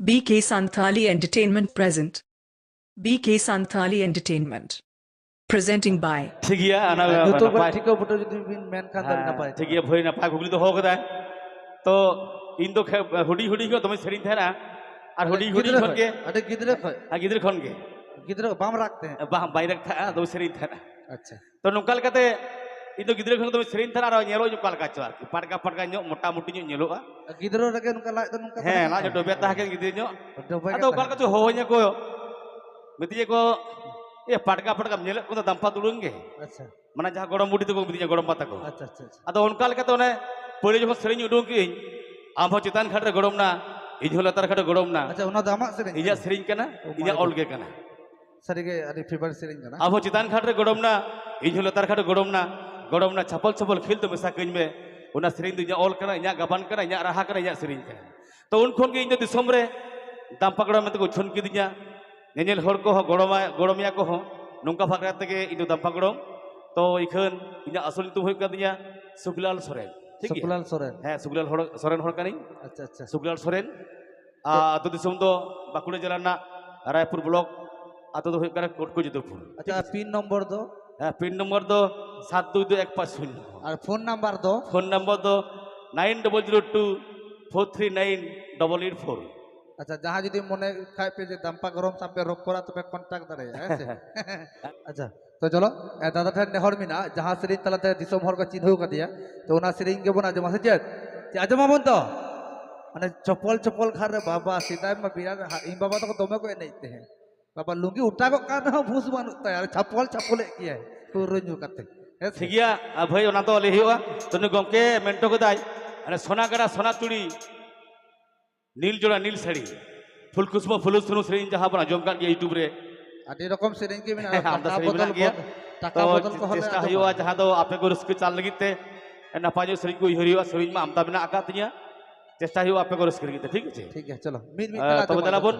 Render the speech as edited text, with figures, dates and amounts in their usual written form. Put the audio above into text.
BK Santhali Entertainment present. BK Santhali Entertainment. Presenting by ठीक है ana YouTube napai ठीक है फोटो যদি মেন খান ধরে না পায় ठीक है भई napai kukli do ho kada to इन दो हुडी हुडी को तुम्हें सेरिन थे ना और हुडी हुडी खन के আরে গিদরে কয় गिदर खन के গিদরে বাম রাখতে हैं bah বাইরে था दो सेरिन थे ना আচ্ছা तो नोकल कते इन दो गिदर खन तुम्हें सेरिन थे ना और nyelo जो kal kaco arki padka nyok mota muti nyok nyelo ah গিদরে রাখে নুকা লাগ তো নুকা he la jo dobe ta ke gidir nyok Dobe atau kal kaco ho nya ko metiye ko ये padka nyelo ko dampa tulung ke আচ্ছা mana jaha gorom budi to ko metiye gorom pata ko আচ্ছা আচ্ছা ado onkal kate one pore jokon serin udung ki am ho chitan khat re gorom na ᱤᱧ ᱦᱚᱸ ᱞᱟᱛᱟᱨ ᱠᱷᱟᱴ ᱜᱚᱲᱚᱢ ᱱᱟ আচ্ছা ওনা দামা সেরেন ᱤᱧᱟᱹᱜ ᱥᱮᱨᱮᱧ ᱠᱟᱱᱟ ᱤᱧᱟᱹᱜ ᱚᱞ ᱜᱮ ᱠᱟᱱᱟ সারিগে আরে ফেভারিট সেরেন জানা ᱟᱢ ᱦᱚᱸ ᱪᱮᱛᱟᱱ ᱠᱷᱟᱴ ᱨᱮ ᱜᱚᱲᱚᱢ ᱱᱟ ᱤᱧ ᱦᱚᱸ ᱞᱟᱛᱟর ᱠᱷᱟᱴ ᱜᱚᱲᱚᱢ ᱱᱟ ᱪᱷᱟᱯᱚᱞ ᱪᱷᱟᱯᱚᱞ ᱠᱷᱤᱞ ᱫᱚ ᱢᱮᱥᱟ ᱠᱟᱹᱧ ᱢᱮ ᱚᱱᱟ ᱥᱮᱨᱮᱧ ᱫᱚ ᱤᱧᱟᱹᱜ ᱚᱞ ᱠᱟᱱᱟ ᱤᱧᱟᱹᱜ ᱜᱟᱵᱟᱱ ᱠᱟᱱᱟ ᱤᱧᱟᱹᱜ ᱨᱟᱦᱟ ᱠᱟᱱᱟ ᱤᱧᱟᱹᱜ ᱥᱮᱨᱮᱧ ᱠᱟᱱᱟ ᱛᱚ ᱩᱱ ᱠᱷᱚᱱ ᱜᱮ ᱤᱧ ᱫᱚ ᱫᱤᱥᱚᱢ ᱨᱮ ᱫᱟᱢᱯᱟᱠᱲᱟ ᱢᱮᱱᱛᱮ ᱠᱚ ᱩᱪᱷᱟᱹᱱ ᱠᱤᱫᱤᱧᱟ ᱧᱮᱧᱮᱞ ᱦᱚᱲ ᱠᱚᱦᱚᱸ ᱜᱚᱲᱚᱢᱤᱭᱟᱹ ᱠᱚᱦᱚᱸ ᱱᱚᱝᱠᱟ ᱵᱷᱟᱜᱽ ᱛᱮᱜᱮ ᱤᱧ ᱫᱚ ᱫᱟᱢᱯᱟᱠᱲᱚᱢ ᱛᱚ ᱤᱠᱷᱟᱹᱱ ᱤᱧᱟᱹᱜ ᱟᱥᱚᱞ ᱧᱩᱛᱩᱢ ᱦᱩᱭᱩᱜ ᱠᱟᱱ ᱛᱤᱧᱟ ᱥᱩᱠᱞᱟᱞ ᱥᱚᱨᱮᱱ ᱴᱷᱤᱠ ᱜᱮᱭᱟ সুকুলাল সরেন ᱦᱮᱸ ᱥᱩᱠᱞᱟᱞ ᱥᱚᱨᱮᱱ ᱦᱚᱲ ᱠᱟᱹᱱᱟᱹᱧ আচ্ছা আচ্ছা ᱥᱩᱠᱞᱟᱞ ᱥᱚᱨᱮᱱ ᱟᱛᱳ ᱫᱤᱥᱚᱢ ᱫᱚ ᱵᱟᱸᱠᱩᱲᱟ ᱡᱮᱞᱟ ᱨᱮᱱᱟᱜ ᱨᱟᱭᱯᱩᱨ ᱵᱞᱚᱠ ᱟᱛᱳ ᱫᱚ ᱦᱩᱭᱩᱜ ᱠᱟᱱᱟ ᱠᱳᱴᱠᱳ ᱡᱚᱫᱚᱯᱩᱨ আচ্ছা পিন নম্বর দো পিন নম্বর দো 722150 আর ফোন নাম্বার দো ফোন নম্বর দো 9002439884 আচ্ছা যাহা যদি মনে খায় পে যে দাম্পা গরম সাপে রোগ করা তবে কন্টাক্ট দাঁড়ায় হ্যাঁ আচ্ছা তো চলো দাদা ঠান নেহর মিনা যাহা সেরিন তালাতে দিশম হর কা চিনহু কা দিয়া তো ওনা সেরিন কে বনা জমা সেচেত যে আজমা বন তো মানে চপল চপল খার রে বাবা সিদাই মা বিরাট ইন বাবা তো দমে को এনাইতে हैं বাবা লুঙ্গি উঠা কো কার না ভুস বানু তাই আর চপল চপলে কি है তো রঞ্জু কাতে ঠিক গিয়া ভাই ওনা তো লে হিওয়া তনে গমকে মেন্টো কদাই মানে সোনা গড়া সোনা চুড়ি নীল জোড়া নীল শাড়ি ফুলকুসমা ফুলুসুনু সেরিন যাহা বনা জমকার গিয়া ইউটিউব রে আদি রকম সেরিন কে মিনা আমরা টাকা সেরিন বদল গিয়া টাকা বদল কো হলে চেষ্টা হিওয়া যাহা দো আপে গো রুস্কি চাল লাগিতে নাপাই যে সেরিন কো হিরিওয়া সেরিন মা আমতা বিনা আকা তিয়া চেষ্টা হিওয়া আপে গো রুস্কি লাগিতে ঠিক আছে ঠিক আছে চলো মিট মিট তবে দালাবন